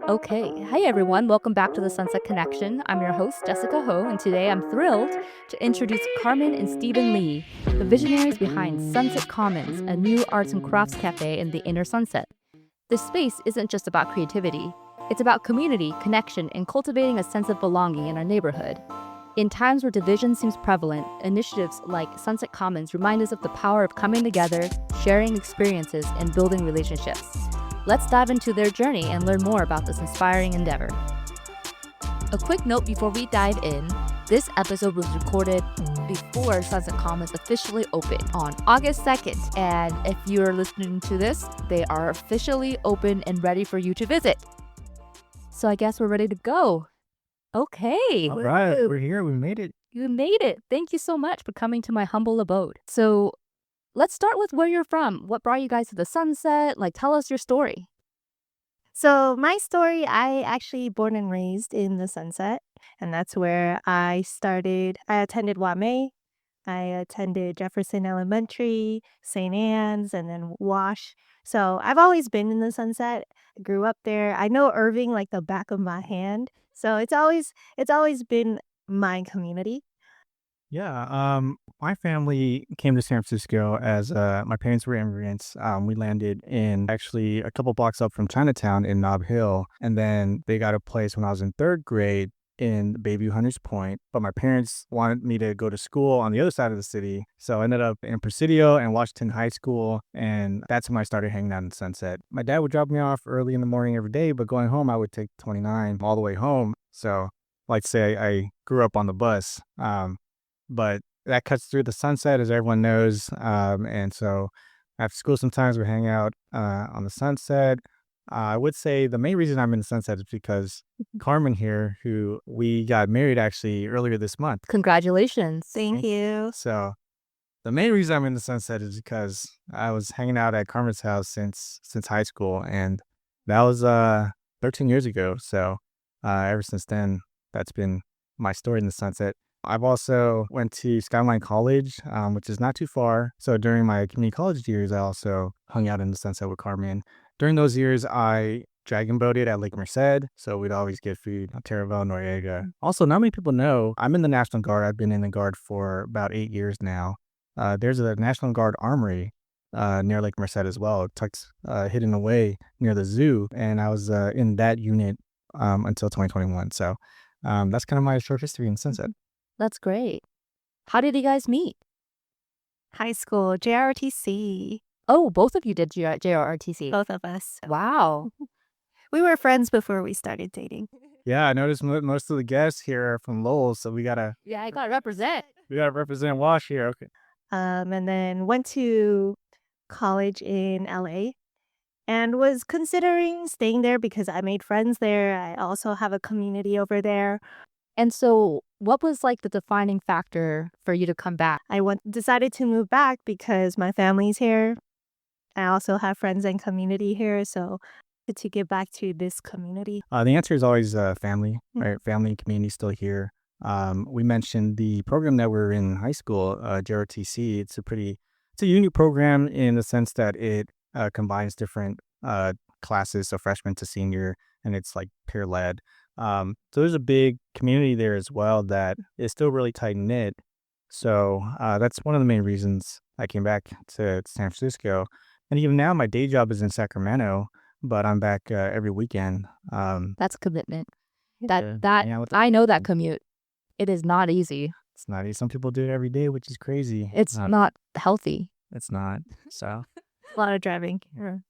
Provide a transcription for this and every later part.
Okay, hi everyone, welcome back to the Sunset Connection. I'm your host, Jessica Ho, and today I'm thrilled to introduce Carmen and Steven Lee, the visionaries behind Sunset Commons, a new arts and crafts cafe in the inner Sunset. This space isn't just about creativity, it's about community, connection, and cultivating a sense of belonging in our neighborhood. In times where division seems prevalent, initiatives like Sunset Commons remind us of the power of coming together, sharing experiences, and building relationships. Let's dive into their journey and learn more about this inspiring endeavor. A quick note before we dive in, this episode was recorded before Sunset Commons officially opened on August 2nd. And if you're listening to this, they are officially open and ready for you to visit. So I guess we're ready to go. Okay. All right, we're here. We made it. You made it. Thank you so much for coming to my humble abode. So let's start with where you're from. What brought you guys to the Sunset? Tell us your story. So my story, I actually born and raised in the Sunset, and that's where I started. I attended Wame. I attended Jefferson Elementary, St. Anne's, and then Wash. So I've always been in the Sunset. I grew up there. I know Irving like the back of my hand. So it's always been my community. Yeah. My family came to San Francisco as my parents were immigrants. We landed in actually a couple blocks up from Chinatown in Nob Hill, and then they got a place when I was in third grade in Bayview Hunters Point. But my parents wanted me to go to school on the other side of the city, so I ended up in Presidio and Washington High School, and that's when I started hanging out in Sunset. My dad would drop me off early in the morning every day, but going home I would take 29 all the way home. So, like say, I grew up on the bus. But that cuts through the Sunset, as everyone knows. And so after school, sometimes we hang out on the Sunset. I would say the main reason I'm in the Sunset is because Carmen here, who we got married actually earlier this month. Congratulations. Thank you. So the main reason I'm in the Sunset is because I was hanging out at Carmen's house since high school, and that was 13 years ago. So ever since then, that's been my story in the Sunset. I've also went to Skyline College, which is not too far. So during my community college years, I also hung out in the Sunset with Carmen. During those years, I dragon boated at Lake Merced, so we'd always get food on Taravel, Noriega. Also, not many people know, I'm in the National Guard. I've been in the Guard for about 8 years now. There's a National Guard armory near Lake Merced as well, tucked hidden away near the zoo, and I was in that unit until 2021. So that's kind of my short history in Sunset. That's great. How did you guys meet? High school, JROTC, Oh, both of you did JROTC. both of us. Wow. We were friends before we started dating. Yeah, I noticed most of the guests here are from Lowell, so we gotta Yeah, I gotta represent. represent Wash here. Okay. And then went to college in LA and was considering staying there because I made friends there. I also have a community over there. And so what was the defining factor for you to come back? Decided to move back because my family's here. I also have friends and community here, so to get back to this community. The answer is always family, right? Family and community still here. We mentioned the program that we're in high school, JROTC. It's a unique program in the sense that it combines different classes, so freshman to senior, and it's peer led. So there's a big community there as well that is still really tight knit. So that's one of the main reasons I came back to San Francisco. And even now, my day job is in Sacramento, but I'm back every weekend. That's commitment. Yeah, I know that commute. It is not easy. it's not easy. Some people do it every day, which is crazy. It's not healthy. It's not. So A lot of driving.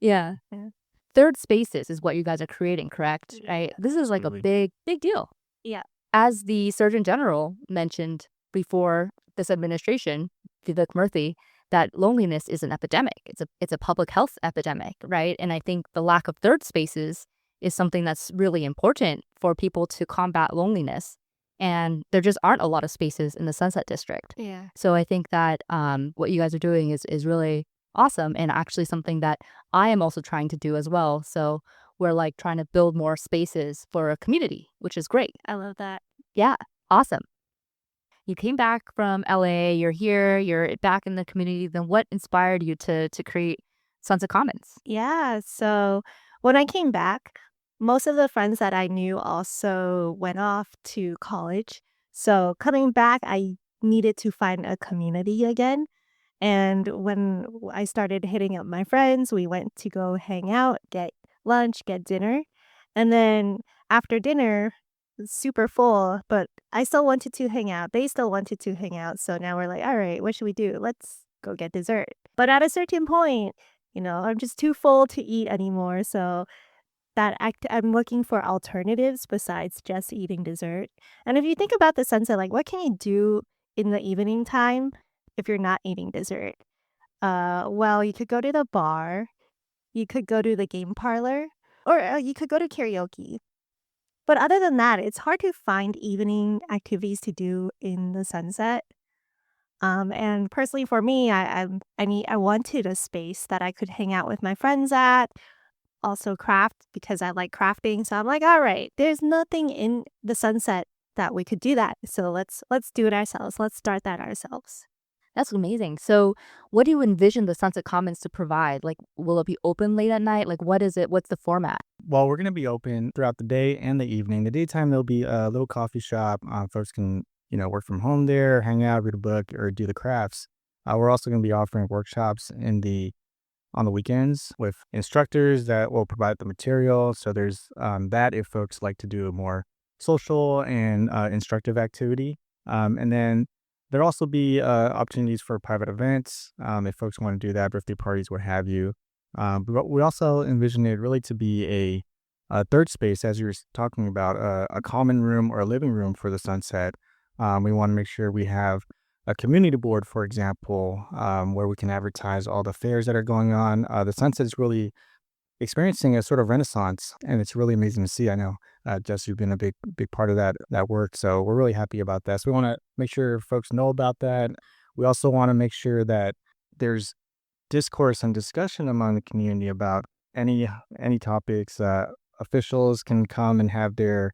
Yeah. Yeah. Third spaces is what you guys are creating, correct? Right? This is a Absolutely. big deal. Yeah. As the Surgeon General mentioned before this administration, Vivek Murthy, that loneliness is an epidemic. It's a public health epidemic, right? And I think the lack of third spaces is something that's really important for people to combat loneliness. And there just aren't a lot of spaces in the Sunset District. Yeah. So I think that what you guys are doing is really awesome, and actually something that I am also trying to do as well. So we're trying to build more spaces for a community, which is great. I love that. Yeah, awesome. You came back from LA, you're here, you're back in the community. Then what inspired you to create Sunset Commons? Yeah. So when I came back, most of the friends that I knew also went off to college. So coming back, I needed to find a community again. And when I started hitting up my friends, we went to go hang out, get lunch, get dinner. And then after dinner, super full, but I still wanted to hang out. They still wanted to hang out. So now we're like, all right, what should we do? Let's go get dessert. But at a certain point, I'm just too full to eat anymore. So I'm looking for alternatives besides just eating dessert. And if you think about the sunset, like what can you do in the evening time if you're not eating dessert? Well, you could go to the bar, you could go to the game parlor, or you could go to karaoke. But other than that, it's hard to find evening activities to do in the sunset. And personally for me, I wanted a space that I could hang out with my friends at, also craft because I like crafting. So I'm like, all right, there's nothing in the sunset that we could do that. So let's do it ourselves. Let's start that ourselves. That's amazing. So, what do you envision the Sunset Commons to provide? Like, will it be open late at night? Like, what is it? What's the format? Well, we're going to be open throughout the day and the evening. The daytime, there'll be a little coffee shop. Folks can, work from home there, hang out, read a book, or do the crafts. We're also going to be offering workshops on the weekends with instructors that will provide the material. So there's that if folks like to do a more social and instructive activity. And then there'll also be opportunities for private events if folks want to do that, birthday parties, what have you. But we also envision it really to be a third space, as you were talking about, a common room or a living room for the sunset. We want to make sure we have a community board, for example, where we can advertise all the fairs that are going on. The sunset is really experiencing a sort of renaissance, and it's really amazing to see. I know, Jess, you've been a big part of that work, so we're really happy about that. So we want to make sure folks know about that. We also want to make sure that there's discourse and discussion among the community about any topics. Officials can come and have their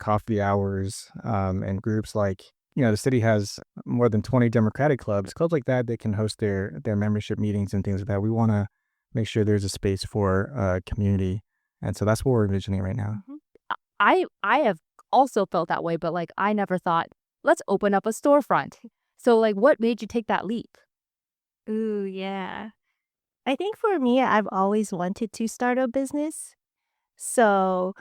coffee hours, and groups like, the city has more than 20 democratic clubs like that. They can host their membership meetings and things like that. We want to make sure there's a space for community. And so that's what we're envisioning right now. Mhm. I have also felt that way, but like I never thought, let's open up a storefront. So like what made you take that leap? Ooh, yeah. I think for me, I've always wanted to start a business. So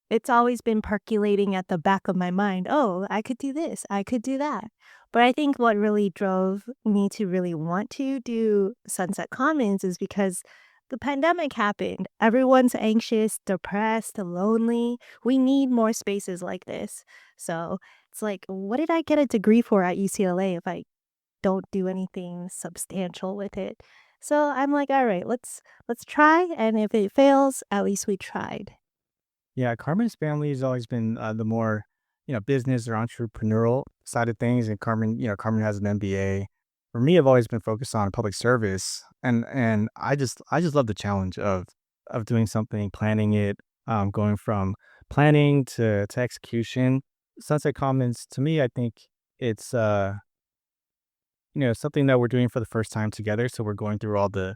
it's always been percolating at the back of my mind. Oh, I could do this. I could do that. But I think what really drove me to really want to do Sunset Commons is because the pandemic happened. Everyone's anxious, depressed, lonely. We need more spaces like this. So it's like, what did I get a degree for at UCLA if I don't do anything substantial with it? So I'm like, all right, let's try. And if it fails, at least we tried. Yeah, Carmen's family has always been the more, business or entrepreneurial side of things. And Carmen has an MBA. For me, I've always been focused on public service, and I just love the challenge of doing something, planning it, going from planning to execution. Sunset Commons, to me, I think it's something that we're doing for the first time together. So we're going through all the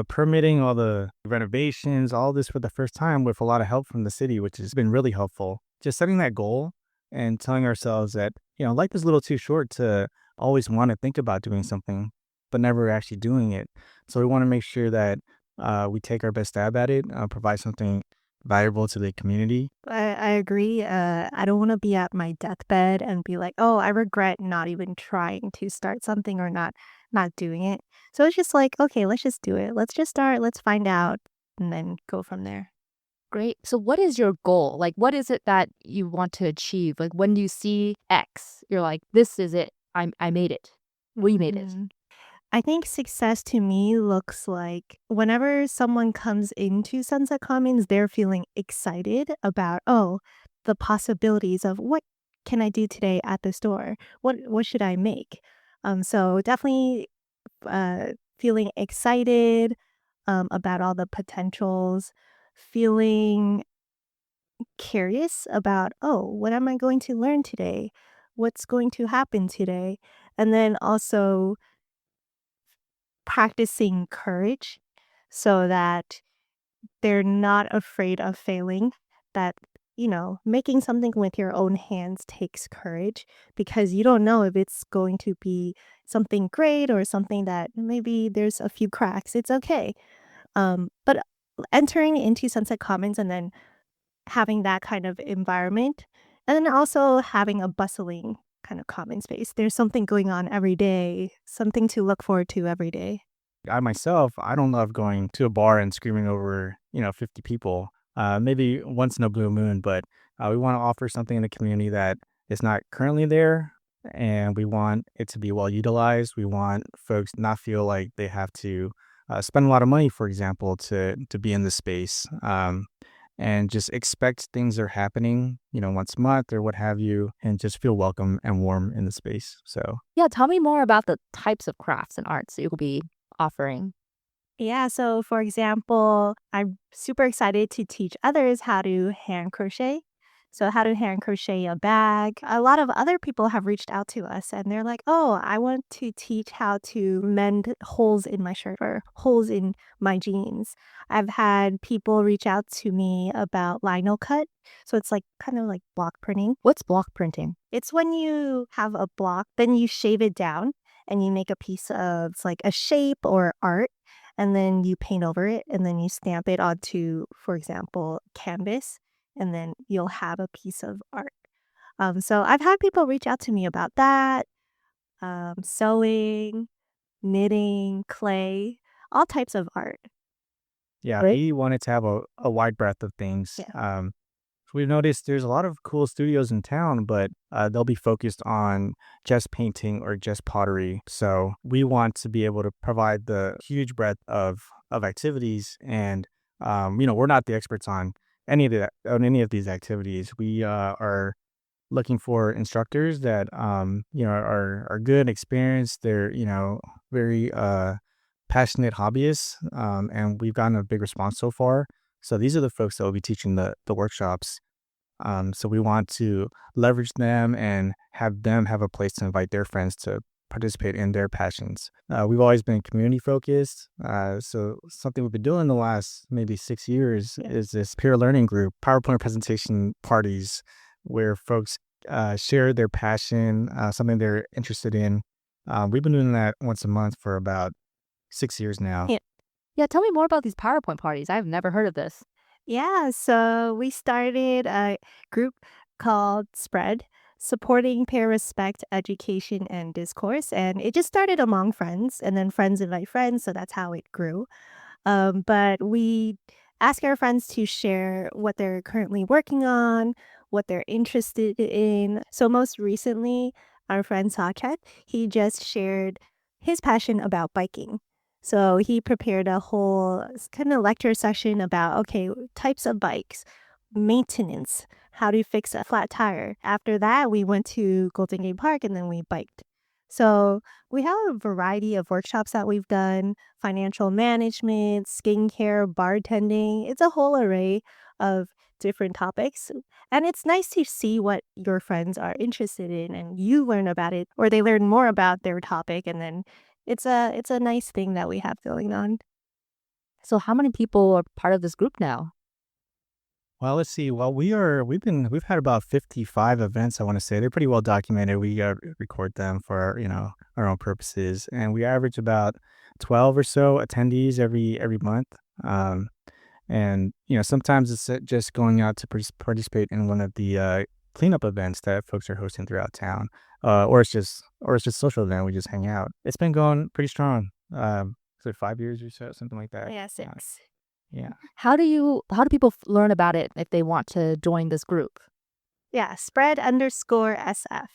permitting, all the renovations, all this for the first time with a lot of help from the city, which has been really helpful. Just setting that goal and telling ourselves that, life is a little too short to always want to think about doing something, but never actually doing it. So we want to make sure that we take our best stab at it, provide something valuable to the community. I agree. I don't want to be at my deathbed and be like, oh, I regret not even trying to start something or not doing it. So it's just like, okay, let's just do it. Let's just start. Let's find out, and then go from there. Great. So what is your goal? Like what is it that you want to achieve? Like when you see X, you're like, this is it. I made it. We made it. Mm. I think success to me looks like whenever someone comes into Sunset Commons, they're feeling excited about, oh, the possibilities of what can I do today at the store? What should I make? So definitely feeling excited about all the potentials, feeling curious about, oh, what am I going to learn today? What's going to happen today? And then also practicing courage so that they're not afraid of failing, that, making something with your own hands takes courage because you don't know if it's going to be something great or something that maybe there's a few cracks. It's okay. But entering into Sunset Commons and then having that kind of environment, and then also having a bustling kind of common space. There's something going on every day, something to look forward to every day. I myself, I don't love going to a bar and screaming over, 50 people. Maybe once in a blue moon, but we want to offer something in the community that is not currently there, and we want it to be well utilized. We want folks not feel like they have to spend a lot of money, for example, to be in the space, and just expect things are happening, once a month or what have you, and just feel welcome and warm in the space. So Yeah, tell me more about the types of crafts and arts that you'll be offering. Yeah, so for example, I'm super excited to teach others how to hand crochet. So, how to hand crochet a bag. A lot of other people have reached out to us and they're like, oh, I want to teach how to mend holes in my shirt or holes in my jeans. I've had people reach out to me about lino cut. So, it's like kind of like block printing. What's block printing? It's when you have a block, then you shave it down and you make a piece of it's like a shape or art, and then you paint over it and then you stamp it onto, for example, canvas, and then you'll have a piece of art. So I've had people reach out to me about that, sewing, knitting, clay, all types of art. yeah, Right? we wanted to have a wide breadth of things. Yeah. We've noticed there's a lot of cool studios in town, but they'll be focused on just painting or just pottery. So we want to be able to provide the huge breadth of activities, and we're not the experts on any of these activities. We are looking for instructors that are good, experienced. They're very passionate hobbyists, and we've gotten a big response so far. So these are the folks that will be teaching the workshops. So we want to leverage them and have them have a place to invite their friends to participate in their passions. We've always been community focused. So something we've been doing the last maybe 6 years Yeah. is this peer learning group, PowerPoint presentation parties, where folks share their passion, something they're interested in. We've been doing that once a month for about 6 years now. Yeah. Yeah, tell me more about these PowerPoint parties. I've never heard of this. Yeah, so we started a group called Spread, supporting peer respect, education, and discourse. And it just started among friends, and then friends invite friends. So that's how it grew. But we ask our friends to share what they're currently working on, what they're interested in. So most recently, our friend Sachet, he just shared his passion about biking. So he prepared a whole kind of lecture session about, okay, types of bikes, maintenance, how to fix a flat tire. After that, we went to Golden Gate Park and then we biked. So we have a variety of workshops that we've done: financial management, skincare, bartending. It's a whole array of different topics. And it's nice to see what your friends are interested in and you learn about it or they learn more about their topic, and then it's a nice thing that we have going on. So how many people are part of this group now? Well, let's see. Well, we've had about 55 events, I want to say. They're pretty well documented. We record them for, our own purposes, and we average about 12 or so attendees every month. And sometimes it's just going out to participate in one of the cleanup events that folks are hosting throughout town, or it's just social event. We just hang out. It's been going pretty strong. So 5 years or so, something like that. Yeah, 6. Yeah. How do people learn about it if they want to join this group? Yeah, spread_SF.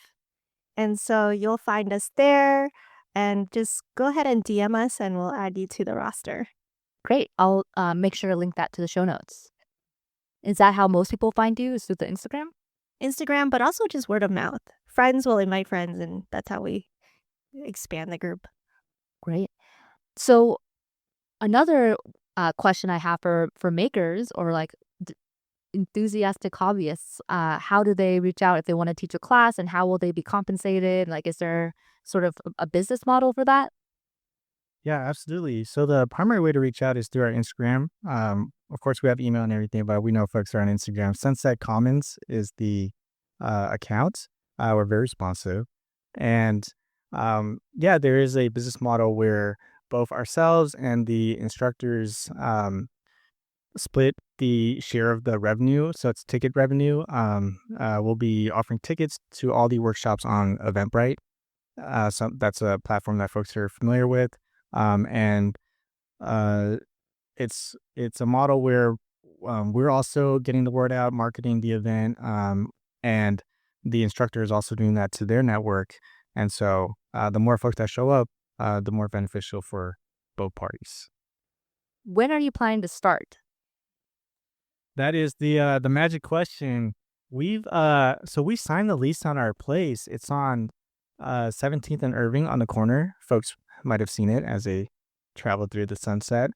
And so you'll find us there and just go ahead and DM us and we'll add you to the roster. Great. I'll make sure to link that to the show notes. Is that how most people find you? Is through the Instagram? Instagram, but also just word of mouth. Friends will invite friends, and that's how we expand the group. Great. So another question I have for makers or like enthusiastic hobbyists, how do they reach out if they want to teach a class, and how will they be compensated? Like, is there sort of a business model for that? Yeah, absolutely. So the primary way to reach out is through our Instagram. of course, we have email and everything, but we know folks are on Instagram. Sunset Commons is the account. We're very responsive. And yeah, there is a business model where both ourselves and the instructors split the share of the revenue. So it's ticket revenue. We'll be offering tickets to all the workshops on Eventbrite. So that's a platform that folks are familiar with. And uh, it's a model where we're also getting the word out, marketing the event, and the instructor is also doing that to their network. And so the more folks that show up, the more beneficial for both parties. When are you planning to start? That is the magic question. We signed the lease on our place. It's on 17th and Irving on the corner. Folks might have seen it as they traveled through the sunset.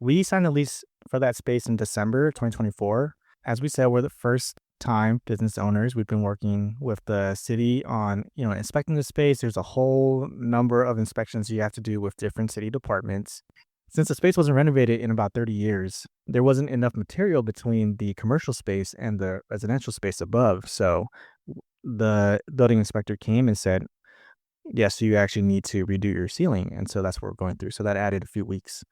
We signed the lease for that space in December 2024. As we said, we're the first time business owners. We've been working with the city on, inspecting the space. There's a whole number of inspections you have to do with different city departments. Since the space wasn't renovated in about 30 years, there wasn't enough material between the commercial space and the residential space above. So the building inspector came and said, yes, you actually need to redo your ceiling. And so that's what we're going through. So that added a few weeks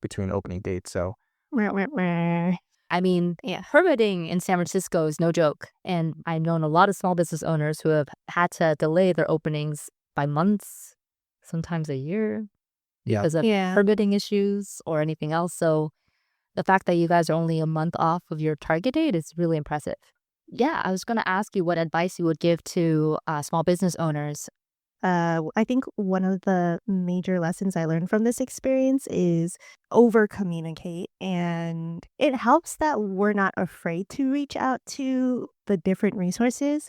between opening dates. So I mean, permitting in San Francisco is no joke. And I've known a lot of small business owners who have had to delay their openings by months, sometimes a year, because of permitting issues or anything else. So the fact that you guys are only a month off of your target date is really impressive. Yeah, I was going to ask you what advice you would give to small business owners. I think one of the major lessons I learned from this experience is over communicate. And it helps that we're not afraid to reach out to the different resources.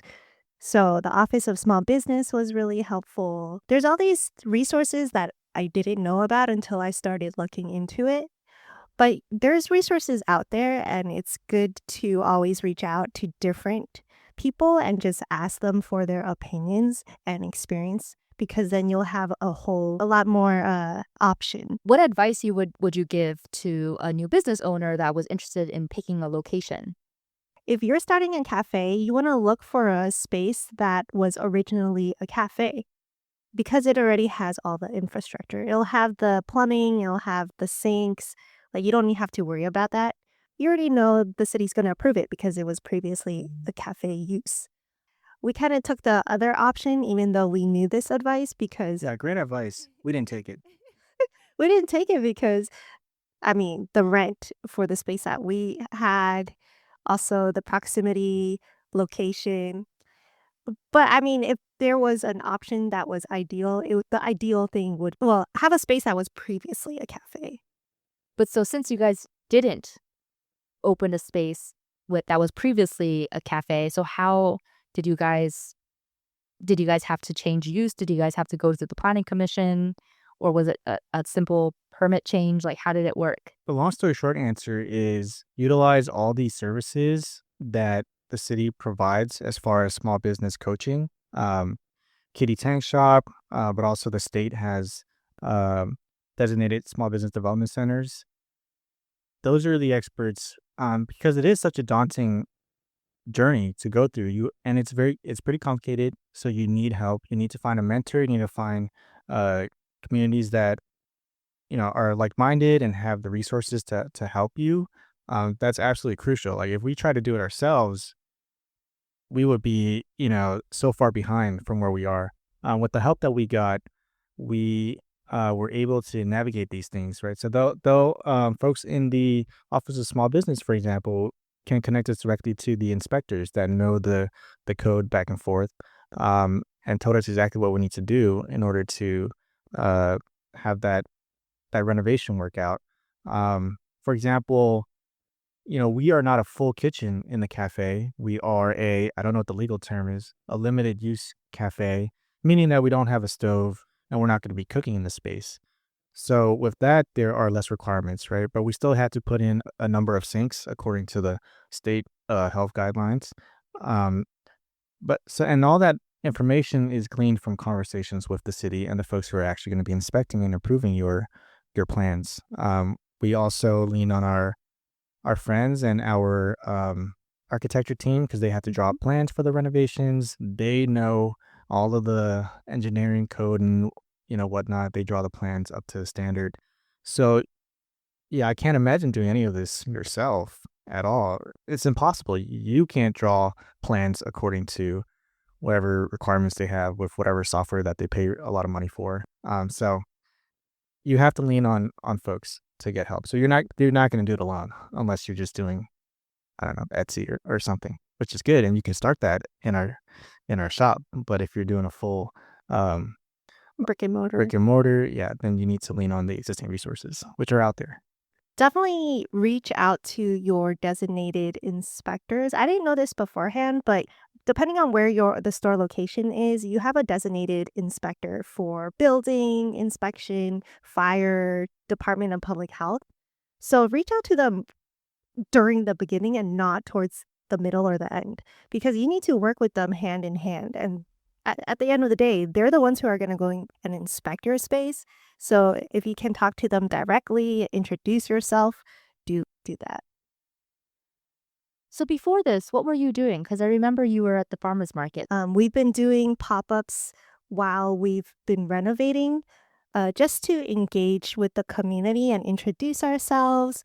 So the Office of Small Business was really helpful. There's all these resources that I didn't know about until I started looking into it. But there's resources out there, and it's good to always reach out to different people and just ask them for their opinions and experience, because then you'll have a lot more option. What advice would you give to a new business owner that was interested in picking a location? If you're starting a cafe, you want to look for a space that was originally a cafe, because it already has all the infrastructure. It'll have the plumbing, it'll have the sinks. Like, you don't even have to worry about that. You already know the city's going to approve it because it was previously a cafe use. We kind of took the other option, even though we knew this advice, because yeah, great advice. We didn't take it. we didn't take it because, the rent for the space that we had, also the proximity, location. But if there was an option that was ideal, the ideal thing would, have a space that was previously a cafe. But so since you guys didn't open a space that was previously a cafe, so how did you guys have to change use? Did you guys have to go to the planning commission, or was it a simple permit change? Like, how did it work? The long story short answer is utilize all these services that the city provides as far as small business coaching. Kitty Tank Shop, but also the state has designated small business development centers. Those are the experts, because it is such a daunting journey to go through. And it's pretty complicated. So you need help. You need to find a mentor. You need to find communities that are like-minded and have the resources to help you. That's absolutely crucial. Like, if we try to do it ourselves, we would be so far behind from where we are. With the help that we got, we were able to navigate these things, right? So though folks in the Office of Small Business, for example, can connect us directly to the inspectors that know the code back and forth, and told us exactly what we need to do in order to have that renovation work out. For example, we are not a full kitchen in the cafe. We are I don't know what the legal term is, a limited use cafe, meaning that we don't have a stove and we're not going to be cooking in the space. So with that, there are less requirements, right? But we still had to put in a number of sinks according to the state health guidelines. And all that information is gleaned from conversations with the city and the folks who are actually going to be inspecting and approving your plans. we also lean on our friends and our architecture team because they have to draw up plans for the renovations. They know all of the engineering code and whatnot. They draw the plans up to standard. So yeah, I can't imagine doing any of this yourself at all. It's impossible. You can't draw plans according to whatever requirements they have with whatever software that they pay a lot of money for. So you have to lean on folks to get help. So you're not going to do it alone unless you're just doing, I don't know, Etsy or something, which is good, and you can start that in our shop. But if you're doing a full Brick and mortar, yeah, then you need to lean on the existing resources which are out there. Definitely reach out to your designated inspectors. I didn't know this beforehand, but depending on where the store location is, you have a designated inspector for building inspection, fire, Department of Public Health. So reach out to them during the beginning and not towards the middle or the end, because you need to work with them hand in hand. And at the end of the day, they're the ones who are going to go and inspect your space. So if you can talk to them directly, introduce yourself, do that. So before this, what were you doing? Because I remember you were at the farmer's market. We've been doing pop-ups while we've been renovating, just to engage with the community and introduce ourselves,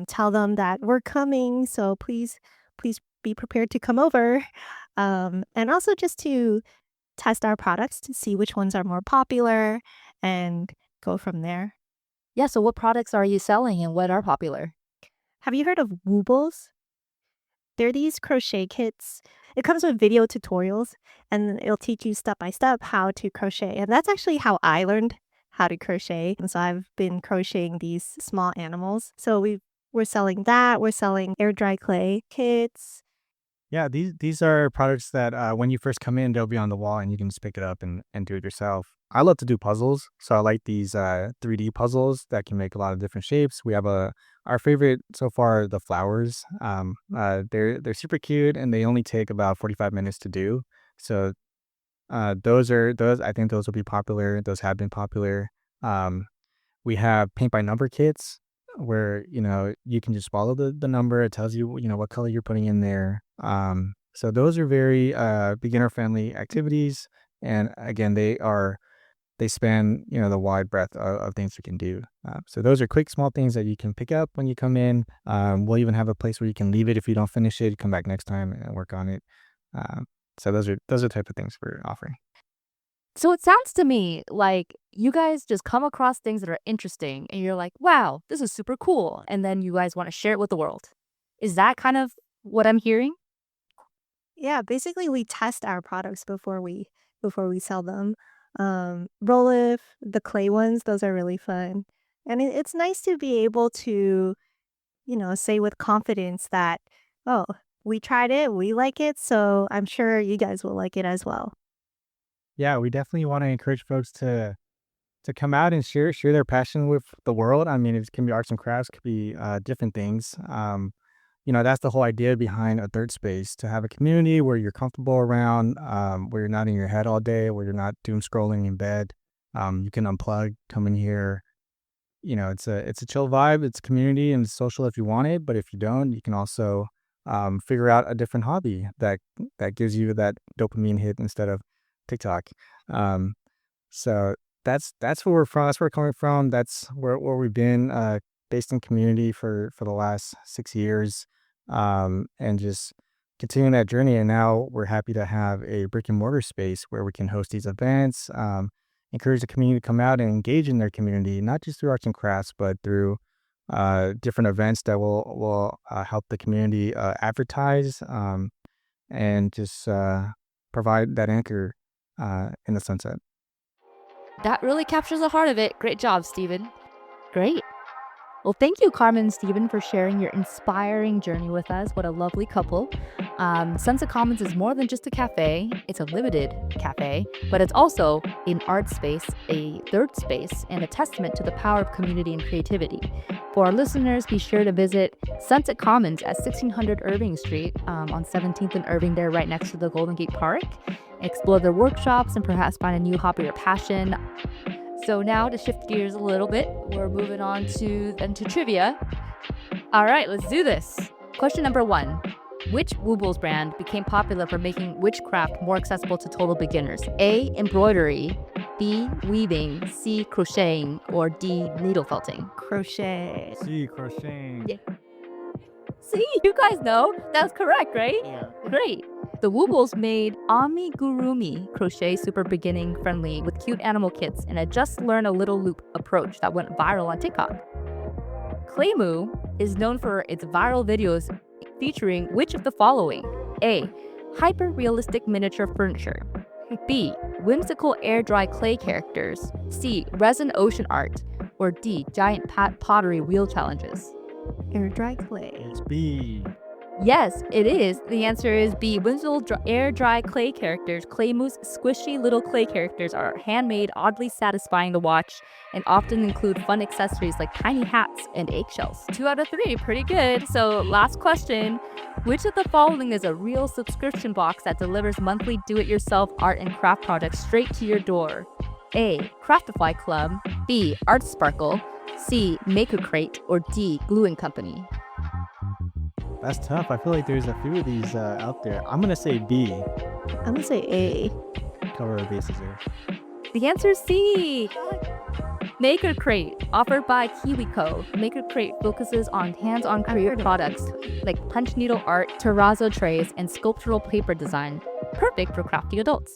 tell them that we're coming. So please be prepared to come over. And also just to test our products to see which ones are more popular and go from there. Yeah, so what products are you selling and what are popular? Have you heard of Woobles? They're these crochet kits. It comes with video tutorials and it'll teach you step by step how to crochet. And that's actually how I learned how to crochet. And so I've been crocheting these small animals. So we're selling that. We're selling air dry clay kits. Yeah, these are products that when you first come in, they'll be on the wall and you can just pick it up and do it yourself. I love to do puzzles, so I like these 3D puzzles that can make a lot of different shapes. We have our favorite so far, the flowers. They're super cute and they only take about 45 minutes to do. So those I think those will be popular. Those have been popular. We have paint by number kits where you can just follow the number. It tells you what color you're putting in there. So those are very beginner friendly activities, and again they span the wide breadth of things you can do. So those are quick small things that you can pick up when you come in. We'll even have a place where you can leave it if you don't finish it. Come back next time and work on it. So those are the type of things we're offering. So it sounds to me like you guys just come across things that are interesting and you're like, wow, this is super cool. And then you guys want to share it with the world. Is that kind of what I'm hearing? Yeah, basically we test our products before we sell them. Roll-if, the clay ones, those are really fun. And it's nice to be able to, say with confidence that, oh, we tried it, we like it, so I'm sure you guys will like it as well. Yeah, we definitely want to encourage folks to come out and share their passion with the world. I mean, it can be arts and crafts, could be different things. That's the whole idea behind a third space, to have a community where you're comfortable around, where you're not in your head all day, where you're not doom scrolling in bed. You can unplug, come in here. It's a chill vibe. It's community and social if you want it, but if you don't, you can also figure out a different hobby that gives you that dopamine hit instead of TikTok. So that's where we're from. That's where we're coming from. That's where we've been based in community for the last 6 years, and just continuing that journey. And now we're happy to have a brick and mortar space where we can host these events, encourage the community to come out and engage in their community, not just through arts and crafts, but through different events that will help the community advertise, and just provide that anchor in the sunset. That really captures the heart of it. Great job, Steven. Great. Well, thank you, Carmen and Steven, for sharing your inspiring journey with us. What a lovely couple. Sunset Commons is more than just a cafe. It's a limited cafe, but it's also an art space, a third space, and a testament to the power of community and creativity. For our listeners, be sure to visit Sunset Commons at 1600 Irving Street on 17th and Irving, there right next to the Golden Gate Park. Explore their workshops and perhaps find a new hobby or passion. So now to shift gears a little bit, we're moving on to trivia. All right, let's do this. Question number 1. Which Woobles brand became popular for making witchcraft more accessible to total beginners? A. Embroidery, B. Weaving, C. Crocheting, or D. Needle felting? Crochet. See, crocheting. Yeah. See, you guys know. That was correct, right? Yeah. Great. The Woobles made amigurumi crochet super beginning friendly with cute animal kits and a just learn a little loop approach that went viral on TikTok. Claymoo is known for its viral videos featuring which of the following? A. Hyper-realistic miniature furniture. B. Whimsical air-dry clay characters. C. Resin ocean art. Or D. Giant pottery wheel challenges. Air dry clay. It's B. Yes, it is. The answer is B. Whimsical air-dry clay characters. Claymoo's squishy little clay characters are handmade, oddly satisfying to watch, and often include fun accessories like tiny hats and eggshells. 2 out of 3, pretty good. So last question. Which of the following is a real subscription box that delivers monthly do-it-yourself art and craft projects straight to your door? A. Craftify Club. B. Art Sparkle. C. Maker Crate. Or D. Glue and Company. That's tough. I feel like there's a few of these out there. I'm gonna say B. I'm gonna say A. Cover our bases there. The answer is C. Maker Crate, offered by KiwiCo. Maker Crate focuses on hands-on creative products like punch needle art, terrazzo trays, and sculptural paper design. Perfect for crafty adults.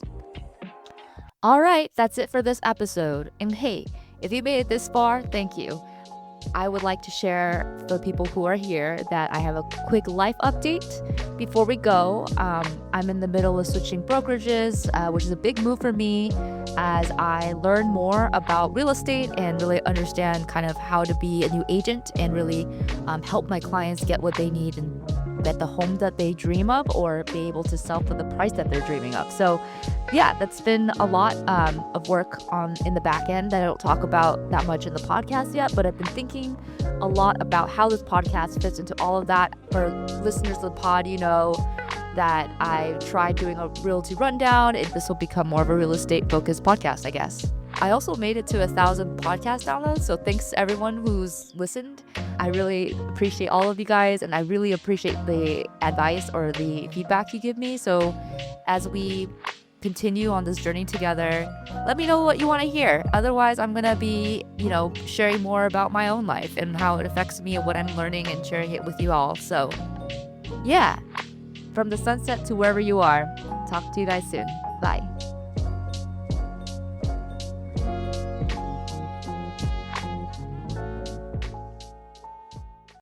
All right, that's it for this episode. And hey, if you made it this far, thank you. I would like to share for people who are here that I have a quick life update. Before we go, I'm in the middle of switching brokerages, which is a big move for me as I learn more about real estate and really understand kind of how to be a new agent and really help my clients get what they need and get the home that they dream of or be able to sell for the price that they're dreaming of. So yeah, that's been a lot of work in the back end that I don't talk about that much in the podcast yet, but I've been thinking a lot about how this podcast fits into all of that. For listeners of the pod, you know that I tried doing a realty rundown, and this will become more of a real estate focused podcast, I guess. I also made it to 1,000 podcast downloads, so thanks to everyone who's listened. I really appreciate all of you guys, and I really appreciate the advice or the feedback you give me. So as we continue on this journey together, let me know what you want to hear. Otherwise, I'm going to be, sharing more about my own life and how it affects me and what I'm learning and sharing it with you all. So yeah, from the sunset to wherever you are, talk to you guys soon. Bye.